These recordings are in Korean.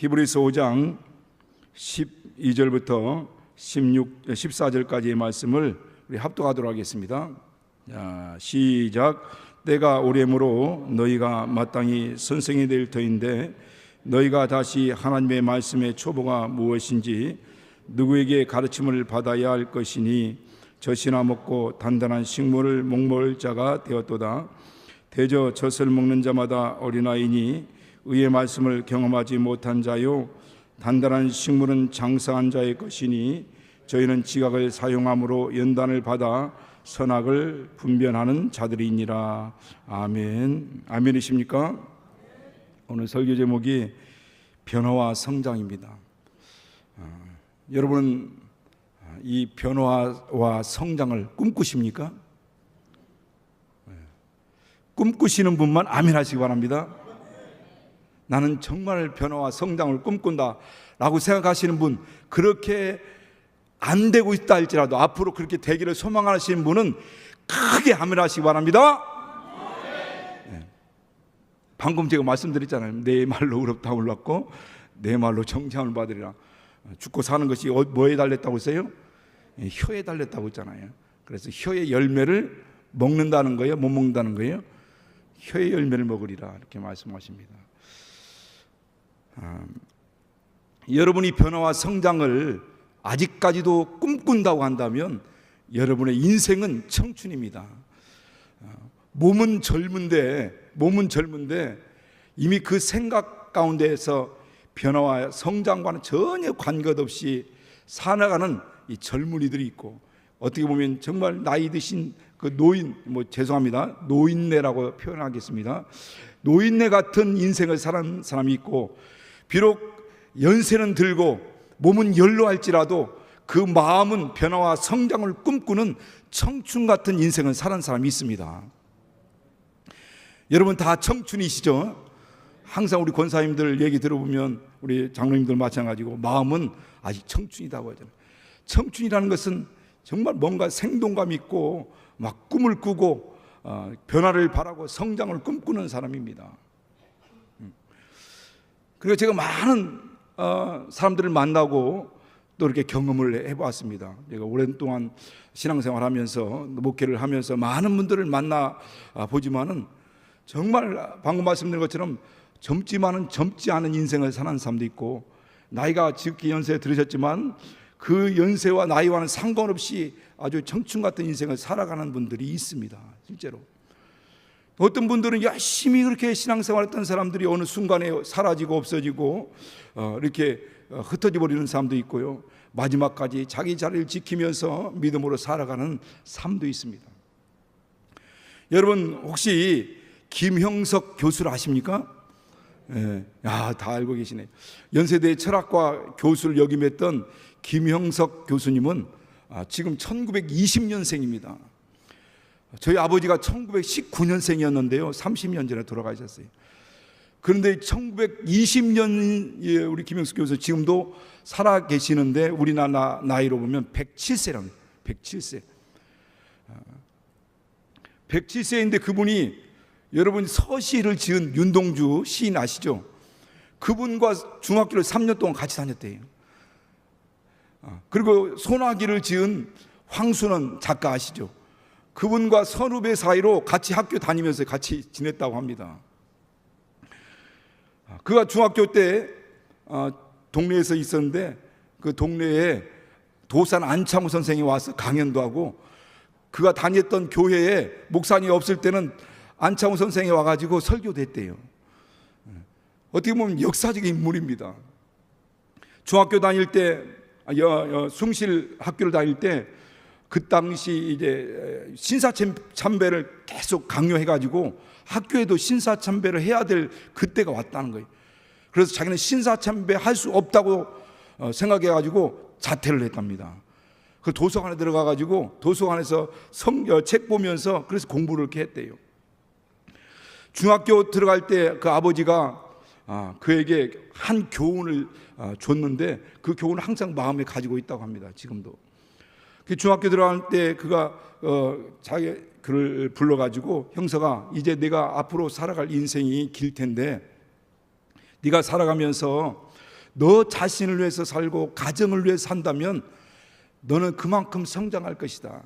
히브리서 5장 12절부터 14절까지의 말씀을 우리 합독하도록 하겠습니다. 자, 시작. 때가 오래므로 너희가 마땅히 선생이 될 터인데 너희가 다시 하나님의 말씀의 초보가 무엇인지 누구에게 가르침을 받아야 할 것이니 젖이나 먹고 단단한 식물을 목몰 자가 되었도다. 대저 젖을 먹는 자마다 어린아이니 의의 말씀을 경험하지 못한 자요 단단한 식물은 장사한 자의 것이니 저희는 지각을 사용함으로 연단을 받아 선악을 분별하는 자들이니라. 아멘. 아멘이십니까? 오늘 설교 제목이 변화와 성장입니다. 여러분 이 변화와 성장을 꿈꾸십니까? 꿈꾸시는 분만 아멘 하시기 바랍니다. 나는 정말 변화와 성장을 꿈꾼다 라고 생각하시는 분, 그렇게 안 되고 있다 할지라도 앞으로 그렇게 되기를 소망하시는 분은 크게 아멘 하시기 바랍니다. 네. 방금 제가 말씀드렸잖아요. 내 말로 의롭다 올랐고 내 말로 정죄함을 받으리라. 죽고 사는 것이 뭐에 달렸다고 했어요? 혀에 달렸다고 했잖아요. 그래서 혀의 열매를 먹는다는 거예요? 못 먹는다는 거예요? 혀의 열매를 먹으리라 이렇게 말씀하십니다. 여러분이 변화와 성장을 아직까지도 꿈꾼다고 한다면 여러분의 인생은 청춘입니다. 몸은 젊은데 이미 그 생각 가운데에서 변화와 성장과는 전혀 관계없이 살아가는 이 젊은이들이 있고, 어떻게 보면 정말 나이 드신 그 노인, 노인네라고 표현하겠습니다. 노인네 같은 인생을 사는 사람이 있고, 비록 연세는 들고 몸은 연로할지라도 그 마음은 변화와 성장을 꿈꾸는 청춘 같은 인생을 사는 사람이 있습니다. 여러분 다 청춘이시죠? 항상 우리 권사님들 얘기 들어보면 우리 장로님들 마찬가지고 마음은 아직 청춘이라고 하잖아요. 청춘이라는 것은 정말 뭔가 생동감 있고 막 꿈을 꾸고 변화를 바라고 성장을 꿈꾸는 사람입니다. 그리고 제가 많은 사람들을 만나고 또 이렇게 경험을 해봤습니다. 제가 오랜동안 신앙생활하면서 목회를 하면서 많은 분들을 만나 보지만은 정말 방금 말씀드린 것처럼 젊지만은 젊지 않은 인생을 사는 사람도 있고, 나이가 지극히 연세에 들으셨지만 그 연세와 나이와는 상관없이 아주 청춘 같은 인생을 살아가는 분들이 있습니다. 실제로 어떤 분들은 열심히 그렇게 신앙생활했던 사람들이 어느 순간에 사라지고 없어지고 이렇게 흩어져 버리는 사람도 있고요, 마지막까지 자기 자리를 지키면서 믿음으로 살아가는 삶도 있습니다. 여러분 혹시 김형석 교수를 아십니까? 예, 다 알고 계시네. 연세대 철학과 교수를 역임했던 김형석 교수님은 지금 1920년생입니다. 저희 아버지가 1919년생이었는데요 30년 전에 돌아가셨어요. 그런데 1920년 우리 김형석 교수 지금도 살아 계시는데 우리나라 나이로 보면 107세랍니다. 107세. 107세인데 그분이, 여러분 서시를 지은 윤동주 시인 아시죠? 그분과 중학교를 3년 동안 같이 다녔대요. 그리고 소나기를 지은 황순원 작가 아시죠? 그분과 선후배 사이로 같이 학교 다니면서 같이 지냈다고 합니다. 그가 중학교 때 동네에서 있었는데 그 동네에 도산 안창호 선생이 와서 강연도 하고, 그가 다녔던 교회에 목사님이 없을 때는 안창호 선생이 와가지고 설교도 했대요. 어떻게 보면 역사적인 인물입니다. 중학교 다닐 때 숭실 학교를 다닐 때 그 당시 이제 신사참배를 계속 강요해가지고 학교에도 신사참배를 해야 될 그때가 왔다는 거예요. 그래서 자기는 신사참배 할 수 없다고 생각해가지고 자퇴를 했답니다. 그 도서관에 들어가가지고 도서관에서 책 보면서 그래서 공부를 이렇게 했대요. 중학교 들어갈 때 그 아버지가 그에게 한 교훈을 줬는데 그 교훈을 항상 마음에 가지고 있다고 합니다. 지금도. 그 중학교 들어갈 때 그가 자기 그를 불러가지고, 형석아, 이제 내가 앞으로 살아갈 인생이 길 텐데 네가 살아가면서 너 자신을 위해서 살고 가정을 위해서 산다면 너는 그만큼 성장할 것이다.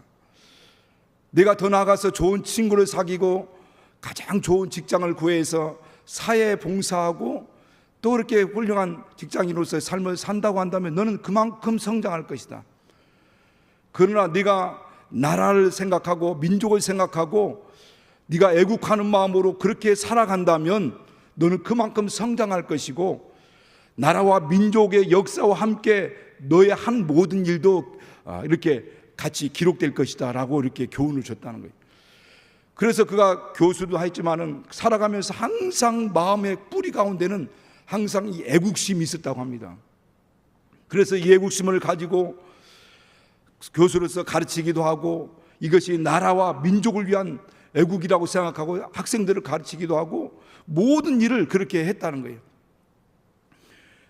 내가 더 나아가서 좋은 친구를 사귀고 가장 좋은 직장을 구해서 사회에 봉사하고 또 그렇게 훌륭한 직장인으로서의 삶을 산다고 한다면 너는 그만큼 성장할 것이다. 그러나 네가 나라를 생각하고 민족을 생각하고 네가 애국하는 마음으로 그렇게 살아간다면 너는 그만큼 성장할 것이고 나라와 민족의 역사와 함께 너의 한 모든 일도 이렇게 같이 기록될 것이다 라고 이렇게 교훈을 줬다는 거예요. 그래서 그가 교수도 했지만은 살아가면서 항상 마음의 뿌리 가운데는 항상 이 애국심이 있었다고 합니다. 그래서 이 애국심을 가지고 교수로서 가르치기도 하고 이것이 나라와 민족을 위한 애국이라고 생각하고 학생들을 가르치기도 하고 모든 일을 그렇게 했다는 거예요.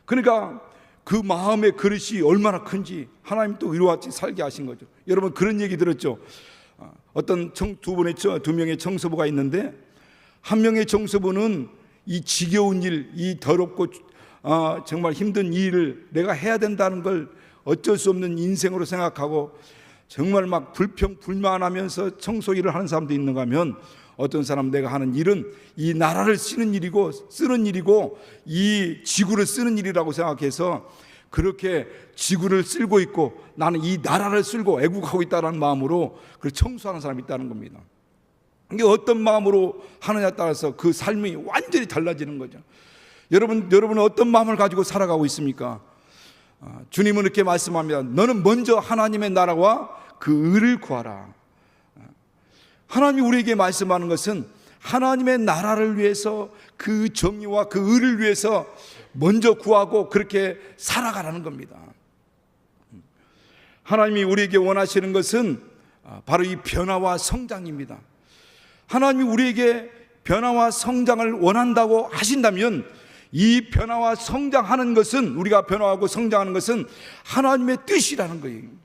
그러니까 그 마음의 그릇이 얼마나 큰지 하나님 또 이루어같이 살게 하신 거죠. 여러분 그런 얘기 들었죠. 어떤 두 명의 청소부가 있는데 한 명의 청소부는 이 지겨운 일, 이 더럽고 정말 힘든 일을 내가 해야 된다는 걸 어쩔 수 없는 인생으로 생각하고 정말 막 불평불만하면서 청소 일을 하는 사람도 있는가 하면 어떤 사람 내가 하는 일은 이 나라를 쓰는 일이고 이 지구를 쓰는 일이라고 생각해서 그렇게 지구를 쓸고 있고 나는 이 나라를 쓸고 애국하고 있다는 마음으로 그걸 청소하는 사람이 있다는 겁니다. 이게 어떤 마음으로 하느냐에 따라서 그 삶이 완전히 달라지는 거죠. 여러분은 어떤 마음을 가지고 살아가고 있습니까? 주님은 이렇게 말씀합니다. 너는 먼저 하나님의 나라와 그 의를 구하라. 하나님이 우리에게 말씀하는 것은 하나님의 나라를 위해서 그 정의와 그 의를 위해서 먼저 구하고 그렇게 살아가라는 겁니다. 하나님이 우리에게 원하시는 것은 바로 이 변화와 성장입니다. 하나님이 우리에게 변화와 성장을 원한다고 하신다면 이 변화와 성장하는 것은 우리가 변화하고 성장하는 것은 하나님의 뜻이라는 거예요.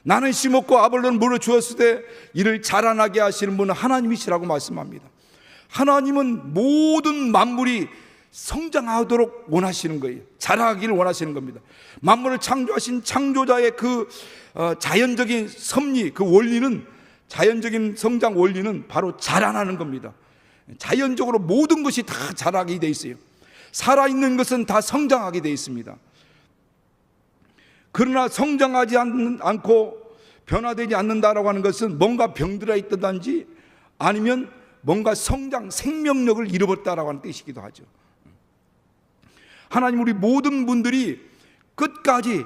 나는 심었고 아볼로는 물을 주었을 때 이를 자라나게 하시는 분은 하나님이시라고 말씀합니다. 하나님은 모든 만물이 성장하도록 원하시는 거예요. 자라기를 원하시는 겁니다. 만물을 창조하신 창조자의 그 자연적인 섭리, 그 원리는 자연적인 성장 원리는 바로 자라나는 겁니다. 자연적으로 모든 것이 다 자라게 돼 있어요. 살아있는 것은 다 성장하게 돼 있습니다. 그러나 성장하지 않고 변화되지 않는다라고 하는 것은 뭔가 병들어 있다든지 아니면 뭔가 생명력을 잃어버렸다라고 하는 뜻이기도 하죠. 하나님 우리 모든 분들이 끝까지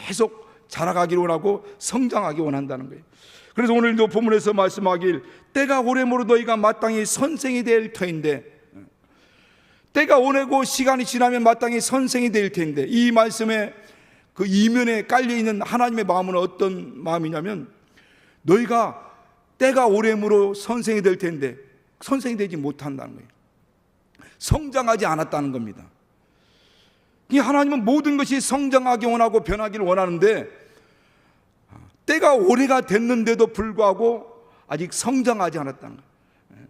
계속 자라가기를 원하고 성장하기 원한다는 거예요. 그래서 오늘도 본문에서 말씀하길 때가 오래므로 너희가 마땅히 선생이 될 터인데, 때가 오래고 시간이 지나면 마땅히 선생이 될 텐데, 이 말씀에 그 이면에 깔려있는 하나님의 마음은 어떤 마음이냐면 너희가 때가 오래므로 선생이 될 텐데 선생이 되지 못한다는 거예요. 성장하지 않았다는 겁니다. 이 하나님은 모든 것이 성장하기 원하고 변하기를 원하는데 때가 오래가 됐는데도 불구하고 아직 성장하지 않았다는 거예요.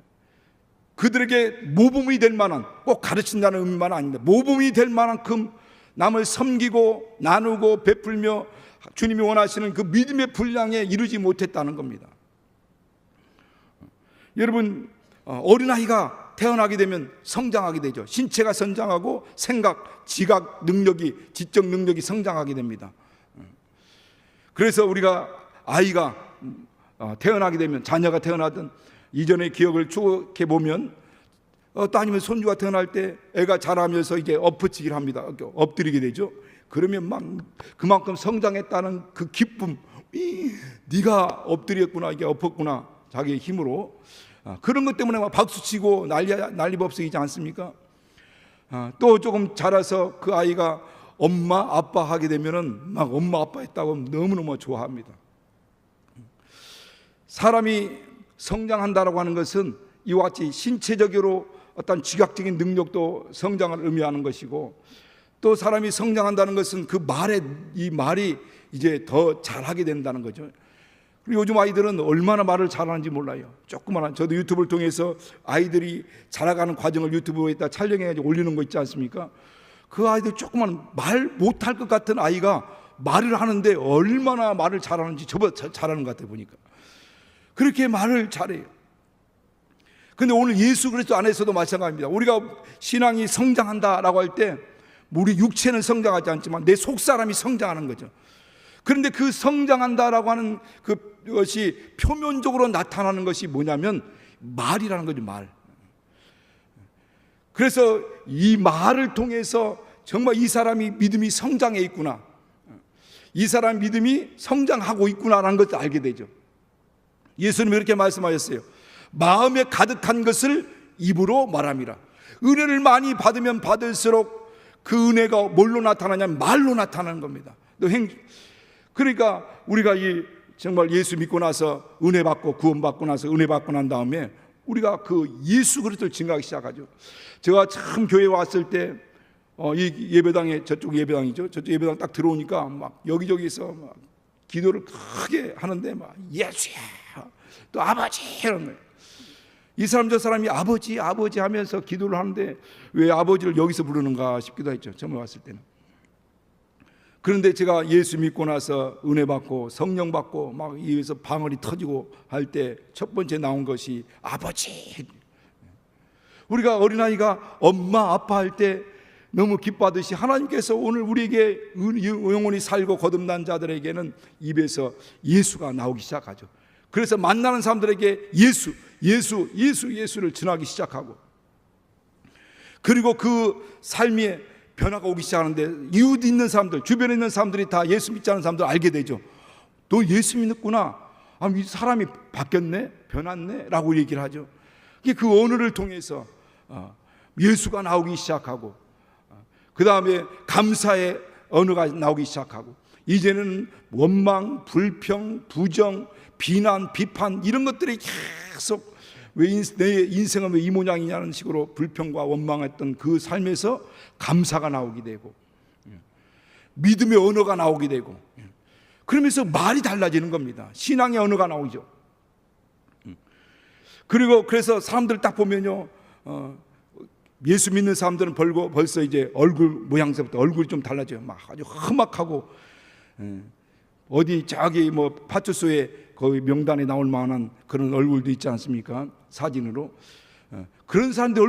그들에게 모범이 될 만한, 꼭 가르친다는 의미만 아닙니다. 모범이 될 만한큼 남을 섬기고 나누고 베풀며 주님이 원하시는 그 믿음의 분량에 이르지 못했다는 겁니다. 여러분 어린아이가 태어나게 되면 성장하게 되죠. 신체가 성장하고 생각, 지각 능력이, 지적 능력이 성장하게 됩니다. 그래서 우리가 아이가 태어나게 되면, 자녀가 태어나든 이전의 기억을 추억해 보면 또 아니면 손주가 태어날 때 애가 자라면서 이게 엎어치기를 합니다. 엎드리게 되죠. 그러면 막 그만큼 성장했다는 그 기쁨, 네가 엎드렸구나, 이게 엎었구나, 자기의 힘으로. 그런 것 때문에 막 박수치고 난리법석이지 않습니까? 또 조금 자라서 그 아이가 엄마 아빠 하게 되면은 막 엄마 아빠 했다고 너무너무 좋아합니다. 사람이 성장한다라고 하는 것은 이와 같이 신체적으로 어떤 지각적인 능력도 성장을 의미하는 것이고, 또 사람이 성장한다는 것은 그 이 말이 이제 더 잘하게 된다는 거죠. 그리고 요즘 아이들은 얼마나 말을 잘하는지 몰라요. 조그마한, 저도 유튜브를 통해서 아이들이 자라가는 과정을 유튜브에다 촬영해가지고 올리는 거 있지 않습니까? 그 아이들 조그만 말 못할 것 같은 아이가 말을 하는데 얼마나 말을 잘하는지 저보다 잘하는 것 같아요 보니까. 그렇게 말을 잘해요. 근데 오늘 예수 그리스도 안에서도 마찬가지입니다. 우리가 신앙이 성장한다라고 할 때 우리 육체는 성장하지 않지만 내 속사람이 성장하는 거죠. 그런데 그 성장한다라고 하는 그것이 표면적으로 나타나는 것이 뭐냐면 말이라는 거죠. 말. 그래서 이 말을 통해서 정말 이 사람이 믿음이 성장해 있구나, 이 사람 믿음이 성장하고 있구나라는 것을 알게 되죠. 예수님이 이렇게 말씀하셨어요. 마음에 가득한 것을 입으로 말함이라. 은혜를 많이 받으면 받을수록 그 은혜가 뭘로 나타나냐면 말로 나타나는 겁니다. 그러니까 우리가 정말 예수 믿고 나서 은혜 받고 구원받고 나서 은혜 받고 난 다음에 우리가 그 예수 그리스도를 증거하기 시작하죠. 제가 참 교회 왔을 때 이 예배당에, 저쪽 예배당이죠. 저쪽 예배당 딱 들어오니까 막 여기저기서 막 기도를 크게 하는데 막 예수야, 또 아버지 이런 거예요. 이 사람 저 사람이 아버지 아버지 하면서 기도를 하는데 왜 아버지를 여기서 부르는가 싶기도 했죠. 처음에 왔을 때는. 그런데 제가 예수 믿고 나서 은혜 받고 성령 받고 막 이에서 방언이 터지고 할 때 첫 번째 나온 것이 아버지. 우리가 어린아이가 엄마 아빠 할 때 너무 기뻐하듯이 하나님께서 오늘 우리에게 영원히 살고 거듭난 자들에게는 입에서 예수가 나오기 시작하죠. 그래서 만나는 사람들에게 예수를 전하기 시작하고, 그리고 그 삶에 변화가 오기 시작하는데 이웃 있는 사람들, 주변에 있는 사람들이 다 예수 믿지 않는 사람들 알게 되죠. 너 예수 믿는구나. 이 사람이 바뀌었네, 변했네 라고 얘기를 하죠. 그 언어를 통해서 예수가 나오기 시작하고, 그 다음에 감사의 언어가 나오기 시작하고, 이제는 원망, 불평, 부정, 비난, 비판 이런 것들이 계속 왜 내 인생은 왜 이 모양이냐는 식으로 불평과 원망했던 그 삶에서 감사가 나오게 되고, 믿음의 언어가 나오게 되고, 그러면서 말이 달라지는 겁니다. 신앙의 언어가 나오죠. 그리고 그래서 사람들 딱 보면요, 예수 믿는 사람들은 벌써 이제 얼굴 모양새부터 얼굴이 좀 달라져요. 막 아주 험악하고, 어디 저기 뭐 파출소에 거의 명단에 나올 만한 그런 얼굴도 있지 않습니까? 사진으로. 그런 사람들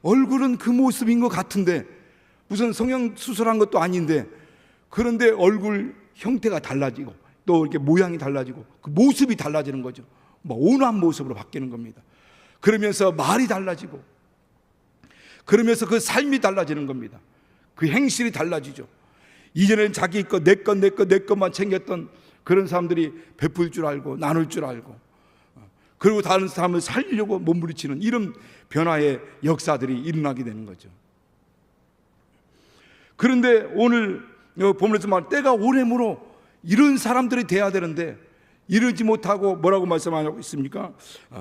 얼굴은 그 모습인 것 같은데, 무슨 성형 수술한 것도 아닌데, 그런데 얼굴 형태가 달라지고 또 이렇게 모양이 달라지고 그 모습이 달라지는 거죠. 온화한 모습으로 바뀌는 겁니다. 그러면서 말이 달라지고, 그러면서 그 삶이 달라지는 겁니다. 그 행실이 달라지죠. 이전에는 자기 것, 내 것만 챙겼던 그런 사람들이 베풀 줄 알고 나눌 줄 알고, 그리고 다른 사람을 살리려고 몸부림치는 이런 변화의 역사들이 일어나게 되는 거죠. 그런데 오늘 본문에서 말 때가 오래므로 이런 사람들이 돼야 되는데 이러지 못하고 뭐라고 말씀하고 있습니까?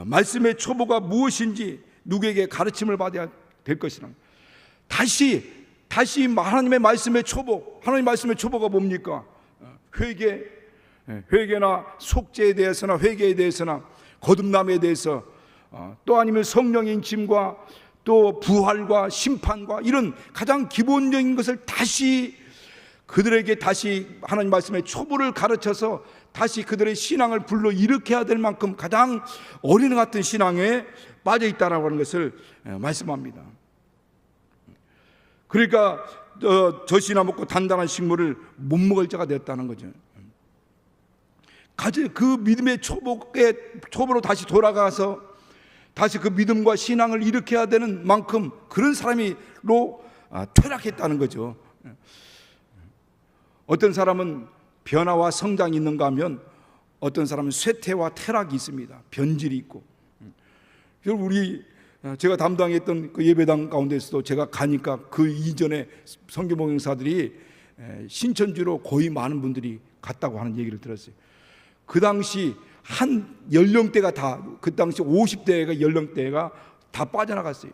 말씀의 초보가 무엇인지 누구에게 가르침을 받아야 될 것이라. 다시 하나님의 말씀의 초보, 하나님의 말씀의 초보가 뭡니까? 회개나 속죄에 대해서나 회개에 대해서나 거듭남에 대해서, 또 아니면 성령의 인침과 또 부활과 심판과 이런 가장 기본적인 것을 다시 그들에게 다시 하나님 말씀의 초보를 가르쳐서 다시 그들의 신앙을 불러 일으켜야 될 만큼 가장 어린애 같은 신앙에 빠져 있다라고 하는 것을 말씀합니다. 그러니까 젖이나 먹고 단단한 식물을 못 먹을 자가 되었다는 거죠. 그 믿음의 초보로 다시 돌아가서 다시 그 믿음과 신앙을 일으켜야 되는 만큼 그런 사람이로 퇴락했다는 거죠. 어떤 사람은 변화와 성장이 있는가 하면 어떤 사람은 쇠퇴와 퇴락이 있습니다. 변질이 있고. 제가 담당했던 그 예배당 가운데서도 제가 가니까 그 이전에 선교 목용사들이 신천지로 거의 많은 분들이 갔다고 하는 얘기를 들었어요. 그 당시 한 연령대가 다, 그 당시 50대가 연령대가 다 빠져나갔어요.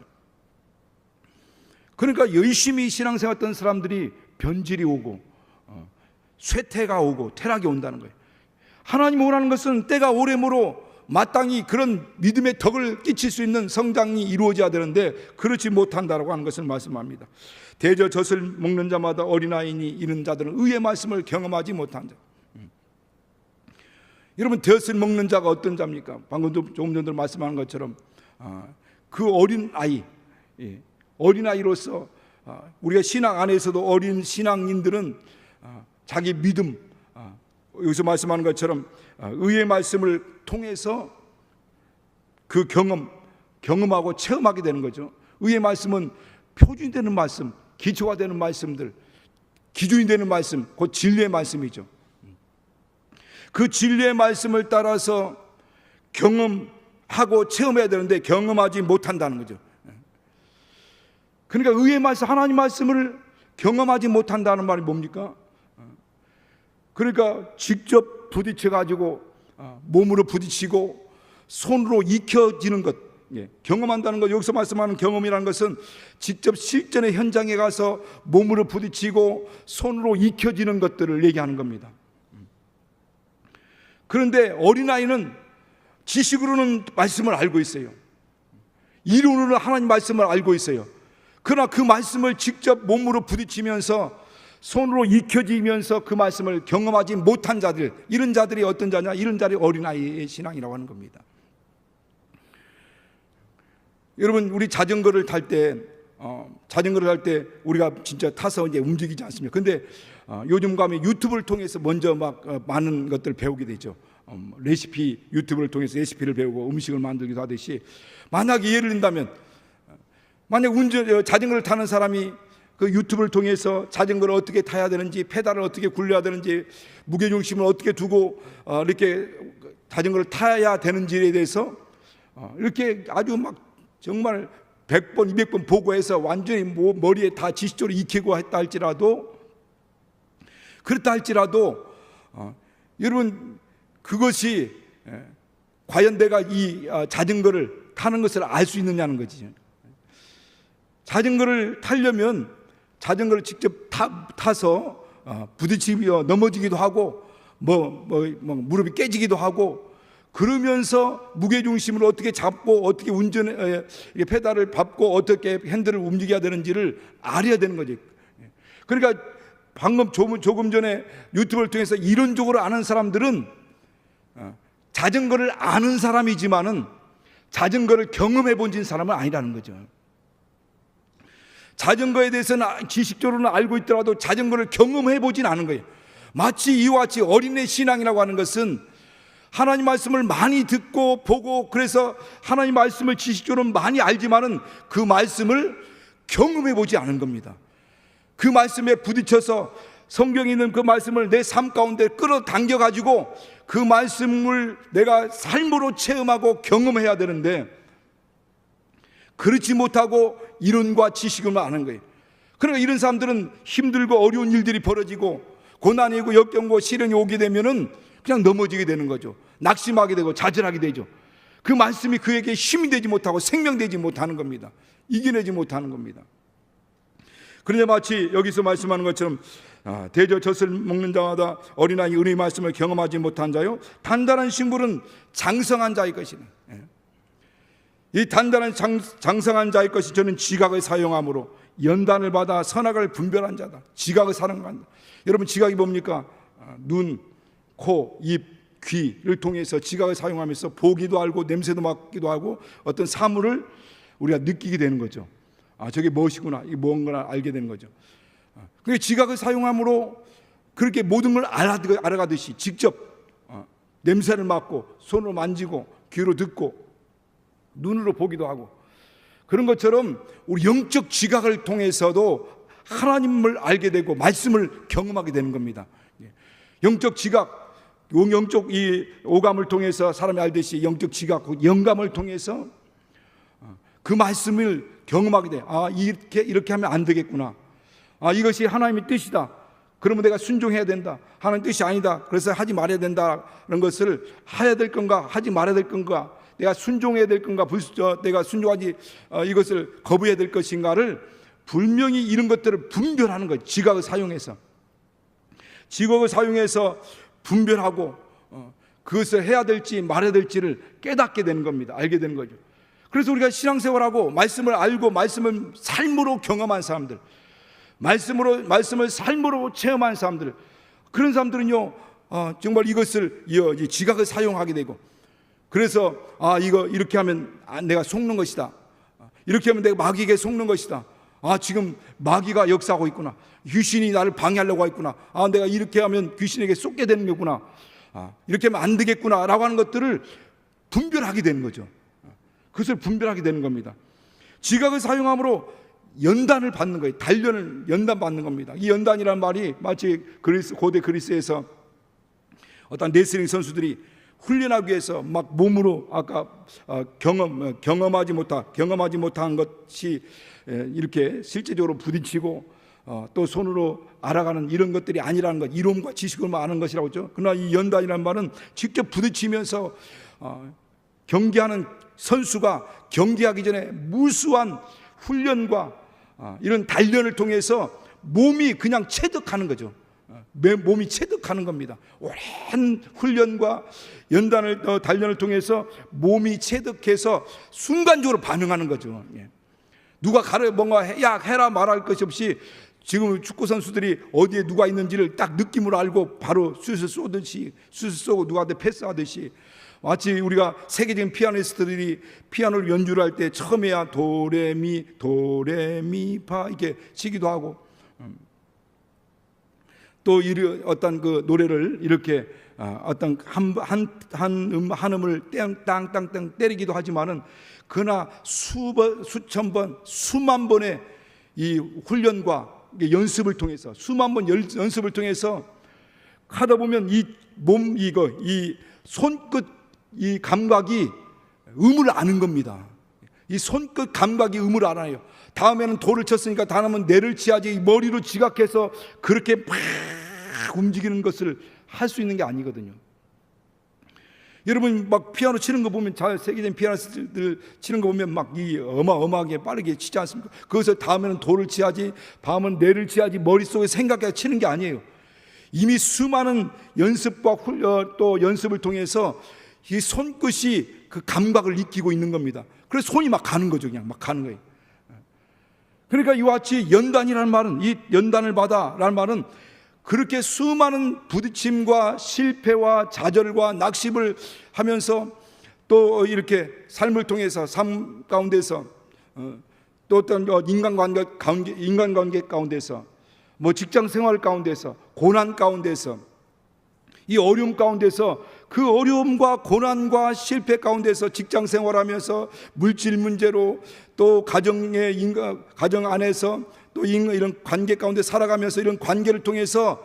그러니까 열심히 신앙생활 했던 사람들이 변질이 오고 쇠퇴가 오고 퇴락이 온다는 거예요. 하나님 원하는 것은 때가 오래므로 마땅히 그런 믿음의 덕을 끼칠 수 있는 성장이 이루어져야 되는데 그렇지 못한다라고 하는 것을 말씀합니다. 대저 젖을 먹는 자마다 어린아이니 이런 자들은 의의 말씀을 경험하지 못한 자. 여러분, 젖을 먹는 자가 어떤 자입니까? 방금 조금 전에 말씀한 것처럼 그 어린아이, 어린아이로서 우리가 신앙 안에서도 어린 신앙인들은 자기 믿음, 여기서 말씀하는 것처럼 의의 말씀을 통해서 그 경험하고 체험하게 되는 거죠. 의의 말씀은 표준이 되는 말씀, 기초가 되는 말씀들, 기준이 되는 말씀, 곧 진리의 말씀이죠. 그 진리의 말씀을 따라서 경험하고 체험해야 되는데 경험하지 못한다는 거죠. 그러니까 의의 말씀, 하나님 말씀을 경험하지 못한다는 말이 뭡니까? 그러니까 직접 부딪혀 가지고 몸으로 부딪히고 손으로 익혀지는 것, 경험한다는 것. 여기서 말씀하는 경험이라는 것은 직접 실전의 현장에 가서 몸으로 부딪히고 손으로 익혀지는 것들을 얘기하는 겁니다. 그런데 어린아이는 지식으로는 말씀을 알고 있어요. 이론으로는 하나님 말씀을 알고 있어요. 그러나 그 말씀을 직접 몸으로 부딪히면서 손으로 익혀지면서 그 말씀을 경험하지 못한 자들, 이런 자들이 어떤 자냐? 이런 자들이 어린아이의 신앙이라고 하는 겁니다. 여러분, 우리 자전거를 탈 때 우리가 진짜 타서 이제 움직이지 않습니까? 근데 요즘 가면 유튜브를 통해서 먼저 많은 것들을 배우게 되죠. 레시피, 유튜브를 통해서 레시피를 배우고 음식을 만들기도 하듯이, 만약에 예를 든다면, 만약 자전거를 타는 사람이 그 유튜브를 통해서 자전거를 어떻게 타야 되는지, 페달을 어떻게 굴려야 되는지, 무게중심을 어떻게 두고 이렇게 자전거를 타야 되는지에 대해서 이렇게 아주 정말 100번, 200번 보고해서 완전히 머리에 다 지식적으로 익히고 했다 할지라도, 그렇다 할지라도 여러분, 그것이 과연 내가 이 자전거를 타는 것을 알 수 있느냐는 거지. 자전거를 타려면 자전거를 직접 타서 부딪히며 넘어지기도 하고 무릎이 깨지기도 하고, 그러면서 무게중심을 어떻게 잡고 어떻게 페달을 밟고 어떻게 핸들을 움직여야 되는지를 알아야 되는 거지. 그러니까 방금 조금 전에 유튜브를 통해서 이론적으로 아는 사람들은 자전거를 아는 사람이지만은 자전거를 경험해 본 사람은 아니라는 거죠. 자전거에 대해서는 지식적으로는 알고 있더라도 자전거를 경험해 보진 않은 거예요. 마치 이와 같이 어린애 신앙이라고 하는 것은 하나님 말씀을 많이 듣고 보고, 그래서 하나님 말씀을 지식적으로 많이 알지만은 그 말씀을 경험해 보지 않은 겁니다. 그 말씀에 부딪혀서 성경에 있는 그 말씀을 내 삶 가운데 끌어당겨 가지고 그 말씀을 내가 삶으로 체험하고 경험해야 되는데, 그렇지 못하고 이론과 지식으로만 아는 거예요. 그러니까 이런 사람들은 힘들고 어려운 일들이 벌어지고 고난이 오고 역경과 시련이 오게 되면은 그냥 넘어지게 되는 거죠. 낙심하게 되고 좌절하게 되죠. 그 말씀이 그에게 힘이 되지 못하고 생명되지 못하는 겁니다. 이겨내지 못하는 겁니다. 그런데 마치 여기서 말씀하는 것처럼 대저 젖을 먹는 자마다 어린아이 은혜의 말씀을 경험하지 못한 자요, 단단한 식물은 장성한 자의 것이네. 이 단단한 장성한 자의 것이 저는 지각을 사용함으로 연단을 받아 선악을 분별한 자다. 지각을 사용한다. 여러분, 지각이 뭡니까? 눈, 코, 입, 귀를 통해서 지각을 사용하면서 보기도 알고 냄새도 맡기도 하고 어떤 사물을 우리가 느끼게 되는 거죠. 저게 무엇이구나, 이게 뭔가를 알게 되는 거죠. 그게 지각을 사용함으로 그렇게 모든 걸 알아가듯이 직접 냄새를 맡고 손으로 만지고 귀로 듣고 눈으로 보기도 하고, 그런 것처럼 우리 영적 지각을 통해서도 하나님을 알게 되고 말씀을 경험하게 되는 겁니다. 영적 지각, 영적 이 오감을 통해서 사람이 알듯이 영적 지각, 영감을 통해서 그 말씀을 경험하게 돼. 이렇게 하면 안 되겠구나. 이것이 하나님의 뜻이다. 그러면 내가 순종해야 된다. 하나님 뜻이 아니다. 그래서 하지 말아야 된다는 것을 해야 될 건가, 하지 말아야 될 건가, 내가 순종해야 될 건가, 내가 순종하지 이것을 거부해야 될 것인가를 분명히 이런 것들을 분별하는 거예요. 지각을 사용해서 분별하고 그것을 해야 될지 말아야 될지를 깨닫게 되는 겁니다. 알게 되는 거죠. 그래서 우리가 신앙생활하고 말씀을 알고 말씀을 삶으로 경험한 사람들, 말씀을 삶으로 체험한 사람들, 그런 사람들은요 정말 이것을 지각을 사용하게 되고, 그래서 이거 이렇게 하면 내가 속는 것이다, 이렇게 하면 내가 마귀에게 속는 것이다, 지금 마귀가 역사하고 있구나, 귀신이 나를 방해하려고 하겠구나, 내가 이렇게 하면 귀신에게 속게 되는 거구나, 이렇게 하면 안 되겠구나 라고 하는 것들을 분별하게 되는 거죠. 그것을 분별하게 되는 겁니다. 지각을 사용함으로 연단을 받는 거예요. 단련을 연단 받는 겁니다. 이 연단이라는 말이 마치 고대 그리스에서 어떤 레슬링 선수들이 훈련하기 위해서 막 몸으로 아까 경험하지 못한 것이 이렇게 실제적으로 부딪히고 또 손으로 알아가는 이런 것들이 아니라는 것, 이론과 지식으로만 아는 것이라고 하죠. 그러나 이 연단이라는 말은 직접 부딪히면서 경기하는 선수가 경기하기 전에 무수한 훈련과 이런 단련을 통해서 몸이 그냥 체득하는 거죠. 몸이 체득하는 겁니다. 오랜 훈련과 단련을 통해서 몸이 체득해서 순간적으로 반응하는 거죠. 누가 뭔가 해라 말할 것이 없이 지금 축구 선수들이 어디에 누가 있는지를 딱 느낌으로 알고 바로 슛을 쏘고 누구한테 패스하듯이, 마치 우리가 세계적인 피아니스트들이 피아노를 연주를 할 때 처음에야 도레미파 이렇게 치기도 하고, 또 어떤 그 노래를 이렇게 어떤 한 음을 땅땅땅 때리기도 하지만은, 그러나 수천 번, 수만 번의 이 훈련과 연습을 통해서, 수만 번 연습을 통해서 하다 보면 이 손끝 이 감각이 음을 아는 겁니다. 이 손끝 감각이 음을 알아요. 다음에는 도를 쳤으니까 다음은 내를 치야지 머리로 지각해서 그렇게 막 움직이는 것을 할 수 있는 게 아니거든요. 여러분 막 피아노 치는 거 보면, 세계적인 피아니스트들 치는 거 보면 막 이 어마어마하게 빠르게 치지 않습니까? 그것을 다음에는 도를 치야지, 다음은 내를 치야지 머릿속에 생각해 치는 게 아니에요. 이미 수많은 연습과 또 연습을 통해서 이 손끝이 그 감각을 익히고 있는 겁니다. 그래서 손이 막 가는 거죠. 그냥 막 가는 거예요. 그러니까 이와 같이 연단이라는 말은, 이 연단을 받아라는 말은 그렇게 수많은 부딪힘과 실패와 좌절과 낙심을 하면서 또 이렇게 삶을 통해서, 삶 가운데서 또 어떤 인간관계 가운데서, 뭐 직장 생활 가운데서, 고난 가운데서, 이 어려움 가운데서, 그 어려움과 고난과 실패 가운데서 직장 생활하면서 물질 문제로, 또 가정 안에서 또 이런 관계 가운데 살아가면서 이런 관계를 통해서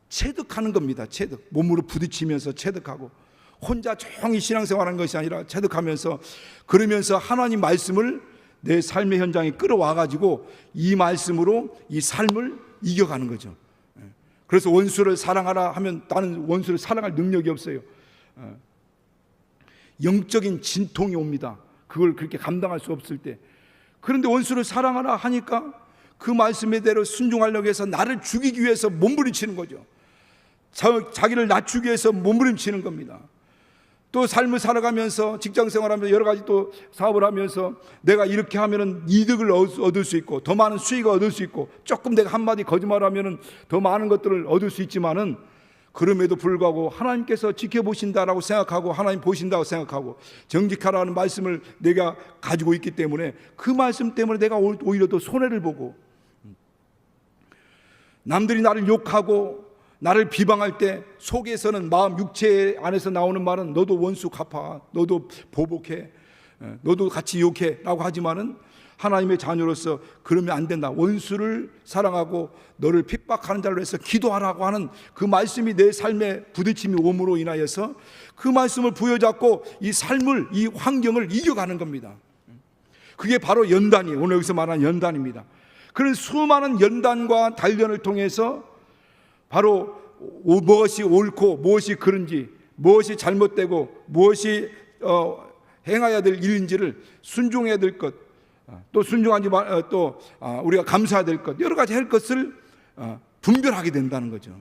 체득하는 겁니다. 체득. 몸으로 부딪히면서 체득하고, 혼자 조용히 신앙생활하는 것이 아니라 체득하면서, 그러면서 하나님 말씀을 내 삶의 현장에 끌어와 가지고 이 말씀으로 이 삶을 이겨가는 거죠. 그래서 원수를 사랑하라 하면 나는 원수를 사랑할 능력이 없어요. 영적인 진통이 옵니다. 그걸 그렇게 감당할 수 없을 때. 그런데 원수를 사랑하라 하니까 그 말씀대로 순종하려고 해서 나를 죽이기 위해서 몸부림치는 거죠. 자기를 낮추기 위해서 몸부림치는 겁니다. 또 삶을 살아가면서, 직장 생활하면서, 여러 가지 또 사업을 하면서 내가 이렇게 하면은 이득을 얻을 수 있고 더 많은 수익을 얻을 수 있고, 조금 내가 한마디 거짓말하면은 더 많은 것들을 얻을 수 있지만은, 그럼에도 불구하고 하나님께서 지켜보신다라고 생각하고, 하나님 보신다고 생각하고, 정직하라는 말씀을 내가 가지고 있기 때문에, 그 말씀 때문에 내가 오히려 더 손해를 보고, 남들이 나를 욕하고 나를 비방할 때 속에서는, 마음 육체 안에서 나오는 말은 너도 원수 갚아, 너도 보복해, 너도 같이 욕해 라고 하지만은, 하나님의 자녀로서 그러면 안 된다. 원수를 사랑하고 너를 핍박하는 자로 해서 기도하라고 하는 그 말씀이 내 삶에 부딪힘이 오므로 인하여서 그 말씀을 부여잡고 이 삶을, 이 환경을 이겨가는 겁니다. 그게 바로 연단이에요. 오늘 여기서 말하는 연단입니다. 그런 수많은 연단과 단련을 통해서 바로 무엇이 옳고 무엇이 그른지, 무엇이 잘못되고 무엇이 행해야 될 일인지를 순종해야 될 것, 또 순종하지 또 우리가 감사해야 될 것, 여러 가지 할 것을 분별하게 된다는 거죠.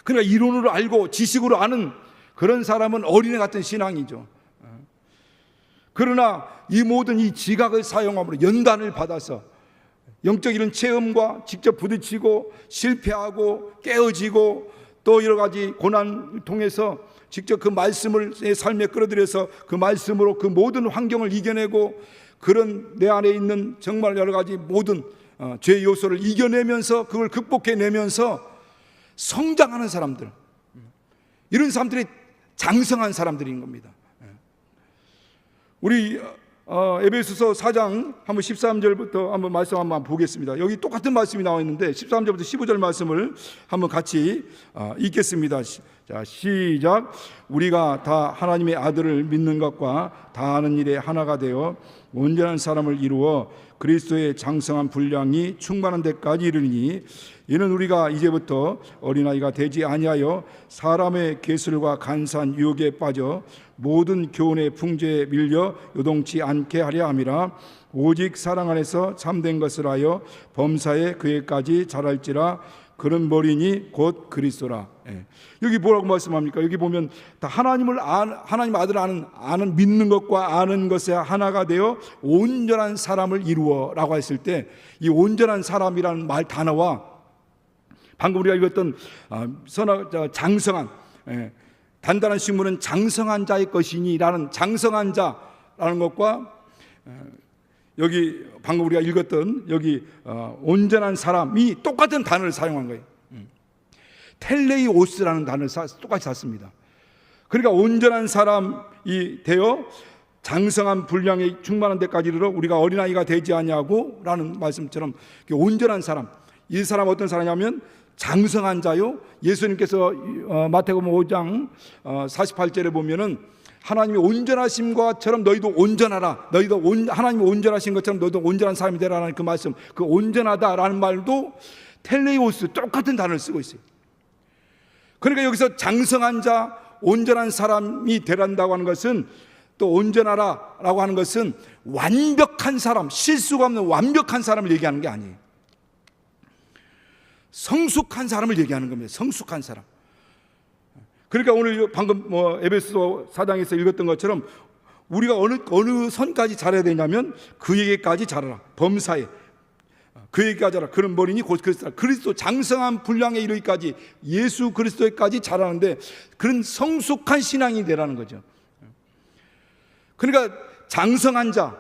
그러니까 이론으로 알고 지식으로 아는 그런 사람은 어린애 같은 신앙이죠. 그러나 이 모든 이 지각을 사용함으로 연단을 받아서 영적 이런 체험과 직접 부딪히고 실패하고 깨어지고 또 여러 가지 고난을 통해서 직접 그 말씀을 내 삶에 끌어들여서 그 말씀으로 그 모든 환경을 이겨내고 그런 내 안에 있는 정말 여러 가지 모든 죄 요소를 이겨내면서 그걸 극복해내면서 성장하는 사람들, 이런 사람들이 장성한 사람들인 겁니다. 우리 에베소서 4장 한번 13절부터 한번 말씀 한번 보겠습니다. 여기 똑같은 말씀이 나와 있는데 13절부터 15절 말씀을 한번 같이 읽겠습니다. 자, 시작. 우리가 다 하나님의 아들을 믿는 것과 다 하는 일에 하나가 되어 온전한 사람을 이루어 그리스도의 장성한 분량이 충만한 데까지 이르니 이는 우리가 이제부터 어린아이가 되지 아니하여 사람의 계술과 간사한 유혹에 빠져 모든 교훈의 풍조에 밀려 요동치 않게 하려 함이라. 오직 사랑 안에서 참된 것을 하여 범사에 그에까지 자랄지라. 그런 머리니 곧 그리스도라. 여기 뭐라고 말씀합니까? 여기 보면 다 하나님 아들을 아는 믿는 것과 아는 것에 하나가 되어 온전한 사람을 이루어라고 했을 때 이 온전한 사람이라는 말 단어와 방금 우리가 읽었던 장성한, 단단한 식물은 장성한 자의 것이니라는 장성한 자라는 것과 여기 방금 우리가 읽었던 여기 온전한 사람이 똑같은 단어를 사용한 거예요. 텔레이오스라는 단어를 똑같이 샀습니다. 그러니까 온전한 사람이 되어 장성한 분량에 충만한 데까지 이르러 우리가 어린아이가 되지 아니하고 라는 말씀처럼 온전한 사람, 이 사람 어떤 사람이냐면 장성한 자요. 예수님께서 마태복음 5장 48절에 보면은 하나님의 온전하심과처럼 너희도 온전하라. 너희도 하나님이 온전하신 것처럼 너희도 온전한 사람이 되라는 그 말씀, 그 온전하다라는 말도 텔레이오스 똑같은 단어를 쓰고 있어요. 그러니까 여기서 장성한 자, 온전한 사람이 되란다고 하는 것은 또 온전하라라고 하는 것은 완벽한 사람, 실수가 없는 완벽한 사람을 얘기하는 게 아니에요. 성숙한 사람을 얘기하는 겁니다. 성숙한 사람. 그러니까 오늘 방금 에베소 4장에서 읽었던 것처럼 우리가 어느 선까지 자라야 되냐면 그에게까지 자라라. 범사에 그에게까지 자라라. 그런 머리니 곧 그리스도라. 그리스도 장성한 분량에 이르기까지 예수 그리스도에까지 자라는데 그런 성숙한 신앙이 되라는 거죠. 그러니까 장성한 자,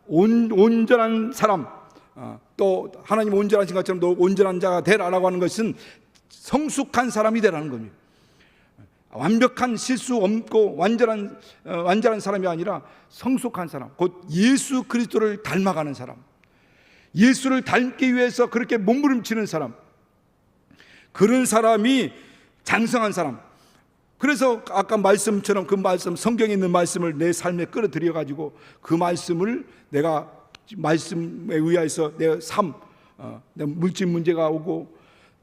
온전한 사람, 또 하나님 온전하신 것처럼 너 온전한 자가 되라라고 하는 것은 성숙한 사람이 되라는 겁니다. 완벽한 실수 없고 완전한 사람이 아니라 성숙한 사람, 곧 예수 그리스도를 닮아가는 사람, 예수를 닮기 위해서 그렇게 몸부림치는 사람, 그런 사람이 장성한 사람. 그래서 아까 말씀처럼 그 말씀, 성경에 있는 말씀을 내 삶에 끌어들여 가지고 그 말씀을 내가 말씀에 의해서 내 삶, 내 물질 문제가 오고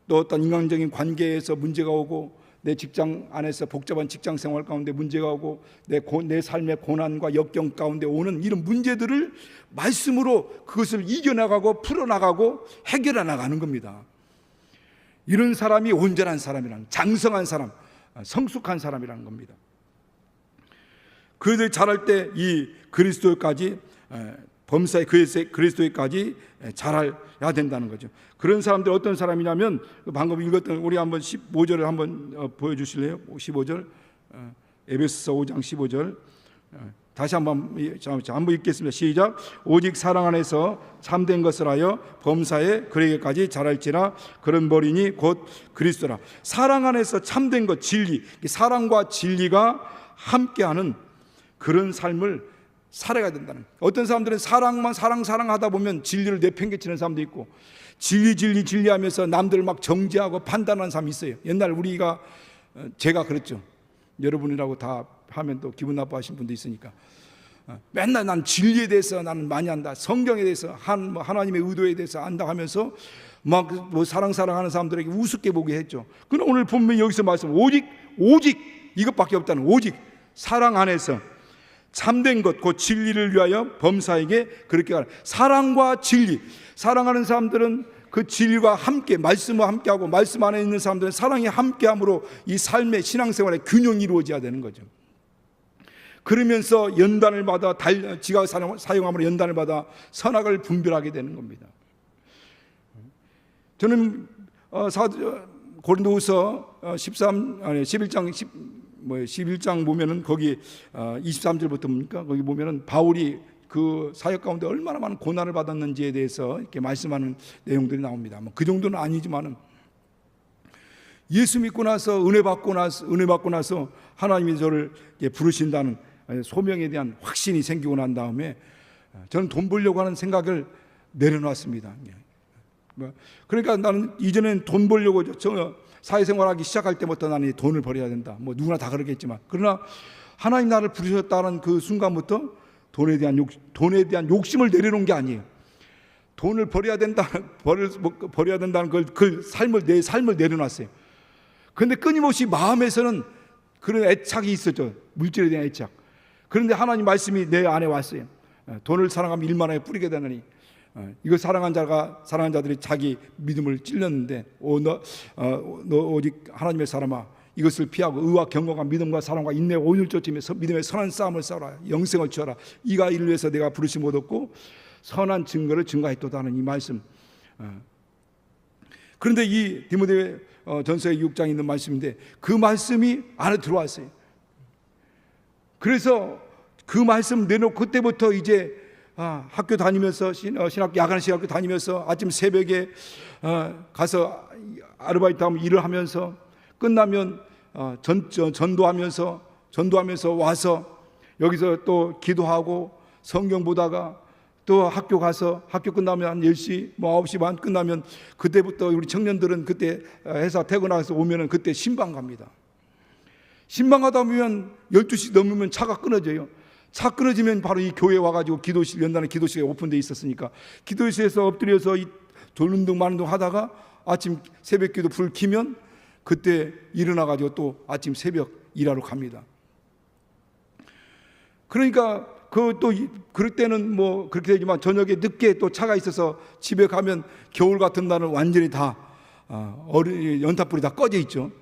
또 어떤 인간적인 관계에서 문제가 오고 내 직장 안에서 복잡한 직장 생활 가운데 문제가 오고 내 삶의 고난과 역경 가운데 오는 이런 문제들을 말씀으로 그것을 이겨나가고 풀어나가고 해결해 나가는 겁니다. 이런 사람이 온전한 사람이라는, 장성한 사람, 성숙한 사람이라는 겁니다. 그들이 자랄 때 이 그리스도까지 범사에 그리스도에까지 자라야 된다는 거죠. 그런 사람들 어떤 사람이냐면 방금 읽었던 우리 한번 15절을 한번 보여주실래요? 15절 에베소서 5장 15절 다시 한번 읽겠습니다. 시작. 오직 사랑 안에서 참된 것을 하여 범사에 그에게까지 자랄지라. 그런 머리니 곧 그리스도라. 사랑 안에서 참된 것, 진리, 사랑과 진리가 함께하는 그런 삶을 살아야 된다는 거예요. 어떤 사람들은 사랑만 사랑하다 보면 진리를 내팽개치는 사람도 있고 진리 하면서 남들을 막 정죄하고 판단하는 사람이 있어요. 옛날 제가 그랬죠. 여러분이라고 다 하면 또 기분 나빠하시는 분도 있으니까 맨날 난 진리에 대해서 나는 많이 안다, 성경에 대해서 하나님의 의도에 대해서 안다 하면서 막 사랑하는 사람들에게 우습게 보게 했죠. 그럼 오늘 본문 여기서 말씀 오직 이것밖에 없다는, 오직 사랑 안에서 참된 것, 곧 진리를 위하여 범사에게 그렇게 가라. 사랑과 진리, 사랑하는 사람들은 그 진리와 함께, 말씀과 함께하고 말씀 안에 있는 사람들은 사랑이 함께함으로 이 삶의 신앙생활의 균형이 이루어져야 되는 거죠. 그러면서 연단을 받아 지가 사용함으로 연단을 받아 선악을 분별하게 되는 겁니다. 저는 고린도후서 11장 보면은 거기 23절부터입니까? 거기 보면은 바울이 그 사역 가운데 얼마나 많은 고난을 받았는지에 대해서 이렇게 말씀하는 내용들이 나옵니다. 그 정도는 아니지만은 예수 믿고 나서 은혜 받고 나서 하나님이 저를 부르신다는 소명에 대한 확신이 생기고 난 다음에 저는 돈 벌려고 하는 생각을 내려놨습니다. 그러니까 나는 이전엔 돈 벌려고 사회생활하기 시작할 때부터 나는 돈을 벌어야 된다. 누구나 다 그러겠지만, 그러나 하나님 나를 부르셨다는 그 순간부터 돈에 대한 욕심을 내려놓은 게 아니에요. 돈을 벌어야 된다는 내 삶을 내려놨어요. 그런데 끊임없이 마음에서는 그런 애착이 있었죠. 물질에 대한 애착. 그런데 하나님 말씀이 내 안에 왔어요. 돈을 사랑하면 일만하에 뿌리게 되느니, 이거 사랑한 자들이 자기 믿음을 찔렸는데, 너 오직 하나님의 사람아, 이것을 피하고 의와 경건과 믿음과 사랑과 인내와 온유를 쫓으며 믿음의 선한 싸움을 싸우라. 영생을 취하라. 이가 이를 위해서 내가 부르심 얻었고 선한 증거를 증가했도다 하는 이 말씀. 그런데 이 디모데 전서의 6장에 있는 말씀인데, 그 말씀이 안에 들어왔어요. 그래서 그 말씀 내놓고 그때부터 이제 학교 다니면서 야간 신학교 다니면서 아침 새벽에 가서 아르바이트하면 일을 하면서 끝나면 전도하면서 와서 여기서 또 기도하고 성경 보다가 또 학교 가서 학교 끝나면 한 10시 9시 반 끝나면 그때부터 우리 청년들은 그때 회사 퇴근해서 오면은 그때 신방 갑니다. 신방 가다 보면 12시 넘으면 차가 끊어져요. 차 끊어지면 바로 이 교회 와가지고 기도실, 연단의 기도실에 오픈되어 있었으니까 기도실에서 엎드려서 이 졸음등 마는등 하다가 아침 새벽 기도 불 켜면 그때 일어나가지고 또 아침 새벽 일하러 갑니다. 그러니까 그럴 때는 그렇게 되지만 저녁에 늦게 또 차가 있어서 집에 가면 겨울 같은 날은 완전히 다 연탄불이 다 꺼져 있죠.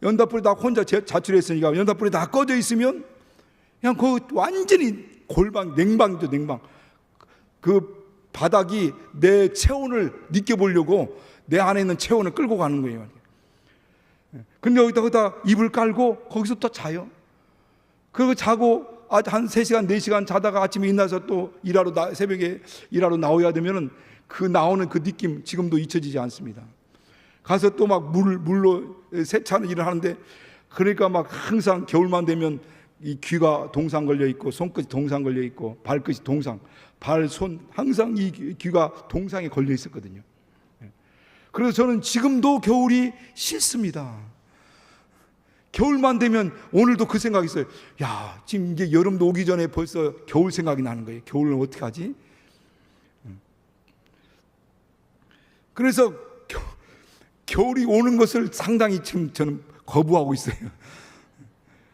연탄불이 다 혼자 자출했으니까 연탄불이 다 꺼져 있으면 그냥 완전히 냉방이죠, 냉방. 그 바닥이 내 체온을 느껴보려고 내 안에 있는 체온을 끌고 가는 거예요. 근데 여기다 이불 깔고 거기서 또 자요. 그리고 자고 한 3시간, 4시간 자다가 아침에 일어나서 또 새벽에 일하러 나와야 되면은 그 나오는 그 느낌 지금도 잊혀지지 않습니다. 가서 또 막 물로 세차는 일을 하는데, 그러니까 막 항상 겨울만 되면 이 귀가 동상 걸려 있고 손끝이 동상 걸려 있고 발끝이 동상, 손 항상 이 귀가 동상에 걸려 있었거든요. 그래서 저는 지금도 겨울이 싫습니다. 겨울만 되면 오늘도 그 생각이 있어요. 야, 지금 이제 여름도 오기 전에 벌써 겨울 생각이 나는 거예요. 겨울은 어떻게 하지? 그래서 겨울이 오는 것을 상당히 지금 저는 거부하고 있어요.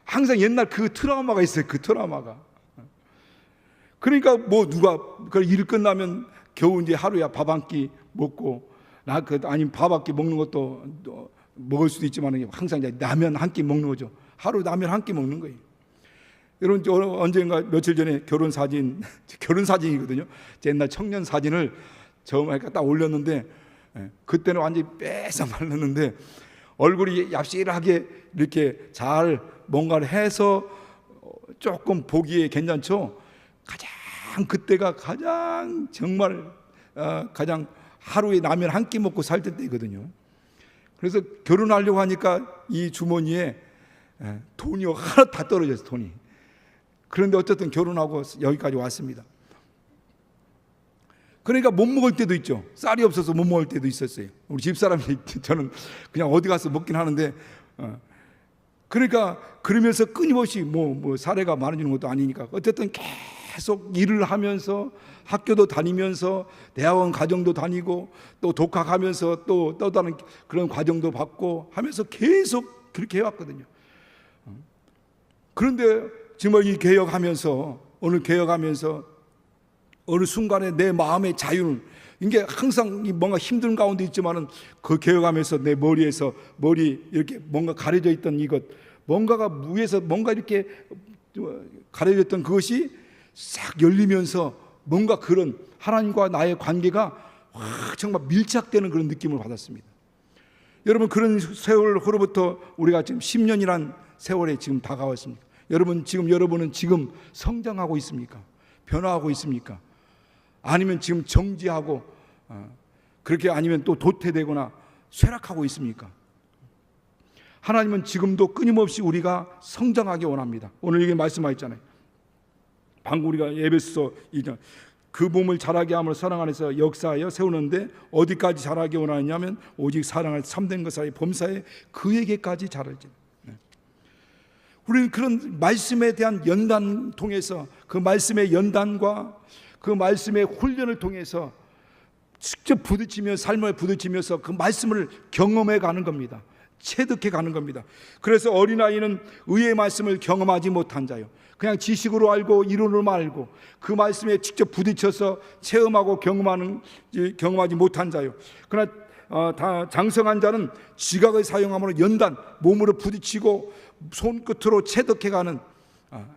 항상 옛날 그 트라우마가 있어요. 그 트라우마가. 그러니까 누가 일 끝나면 겨우 이제 하루야 밥 한 끼 먹고, 아니면 밥 한 끼 먹는 것도 먹을 수도 있지만 항상 이제 라면 한 끼 먹는 거죠. 하루 라면 한 끼 먹는 거예요. 여러분, 언젠가 며칠 전에 결혼 사진이거든요. 제 옛날 청년 사진을 처음 딱 올렸는데, 그때는 완전히 빼서 말랐는데 얼굴이 얍실하게 이렇게 잘 뭔가를 해서 조금 보기에 괜찮죠. 그때가 가장 정말 가장 하루에 라면 한 끼 먹고 살 때거든요. 그래서 결혼하려고 하니까 이 주머니에 돈이 하나 다 떨어졌어요. 돈이. 그런데 어쨌든 결혼하고 여기까지 왔습니다. 그러니까 못 먹을 때도 있죠. 쌀이 없어서 못 먹을 때도 있었어요. 우리 집사람이, 저는 그냥 어디 가서 먹긴 하는데, 그러니까 그러면서 끊임없이 사례가 많아지는 것도 아니니까 어쨌든 계속 일을 하면서 학교도 다니면서 대학원 과정도 다니고 또 독학하면서 또 다른 그런 과정도 받고 하면서 계속 그렇게 해왔거든요. 그런데 정말 오늘 개혁하면서 어느 순간에 내 마음의 자유는 이게 항상 뭔가 힘든 가운데 있지만은 그 개혁하면서 내 머리에서 머리 이렇게 뭔가 가려져 있던 이것, 뭔가가 위에서 뭔가 이렇게 가려졌던 그것이 싹 열리면서 뭔가 그런 하나님과 나의 관계가 정말 밀착되는 그런 느낌을 받았습니다. 여러분, 그런 세월로부터 우리가 지금 10년이란 세월에 지금 다가왔습니다. 여러분은 지금 성장하고 있습니까? 변화하고 있습니까? 아니면 지금 정지하고 그렇게 아니면 또 도태되거나 쇠락하고 있습니까? 하나님은 지금도 끊임없이 우리가 성장하기 원합니다. 오늘 이게 말씀하셨잖아요. 방금 우리가 에베소서 2장 그 몸을 자라게 함으로 사랑 안에서 역사하여 세우는데 어디까지 자라게 원하냐면 오직 사랑을 참된 것 사이 범사에 그에게까지 자라지. 우리는 그런 말씀에 대한 연단 통해서 그 말씀의 연단과 그 말씀의 훈련을 통해서 직접 부딪히며 삶을 부딪히면서 그 말씀을 경험해 가는 겁니다. 체득해 가는 겁니다. 그래서 어린아이는 의의 말씀을 경험하지 못한 자요, 그냥 지식으로 알고 이론으로만 알고 그 말씀에 직접 부딪혀서 체험하고 경험하지 못한 자요, 그러나 장성한 자는 지각을 사용함으로 연단, 몸으로 부딪히고 손끝으로 체득해가는,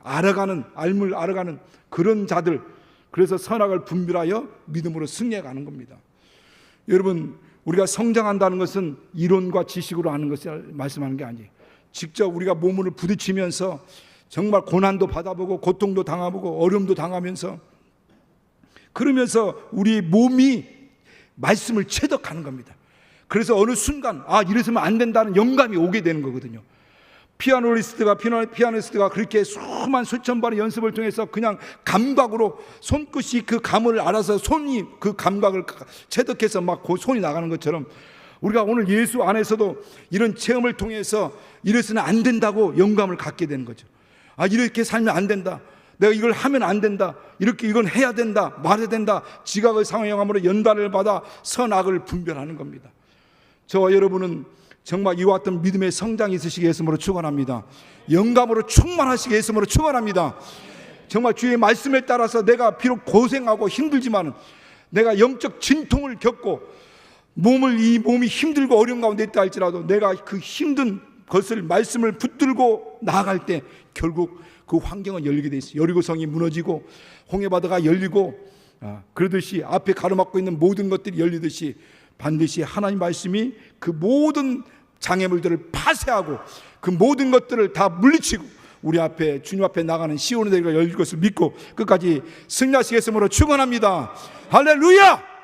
알아가는 그런 자들, 그래서 선악을 분별하여 믿음으로 승리해가는 겁니다. 여러분, 우리가 성장한다는 것은 이론과 지식으로 하는 것을 말씀하는 게 아니에요. 직접 우리가 몸을 부딪히면서 정말 고난도 받아보고 고통도 당하고 어려움도 당하면서, 그러면서 우리 몸이 말씀을 체득하는 겁니다. 그래서 어느 순간 이래서면 안 된다는 영감이 오게 되는 거거든요. 피아니스트가 그렇게 수천 번의 연습을 통해서 그냥 감각으로 손끝이 그 감을 알아서 손이 그 감각을 체득해서 막 손이 나가는 것처럼, 우리가 오늘 예수 안에서도 이런 체험을 통해서 이래서는 안 된다고 영감을 갖게 되는 거죠. 이렇게 살면 안 된다, 내가 이걸 하면 안 된다, 이건 해야 된다, 말해야 된다, 지각을 상영함으로 연단을 받아 선악을 분별하는 겁니다. 저와 여러분은 정말 이와 같은 믿음의 성장이 있으시게 했으므로 축원합니다. 영감으로 충만하시게 했으므로 축원합니다. 정말 주의 말씀에 따라서 내가 비록 고생하고 힘들지만, 내가 영적 진통을 겪고 이 몸이 힘들고 어려운 가운데 있다 할지라도 내가 그 힘든 것을 말씀을 붙들고 나아갈 때 결국 그 환경은 열리게 돼 있어요. 여리고성이 무너지고 홍해바다가 열리고, 그러듯이 앞에 가로막고 있는 모든 것들이 열리듯이 반드시 하나님 말씀이 그 모든 장애물들을 파쇄하고 그 모든 것들을 다 물리치고 우리 앞에 주님 앞에 나가는 시온의 대가 열릴 것을 믿고 끝까지 승리하시겠으므로 축원합니다. 할렐루야!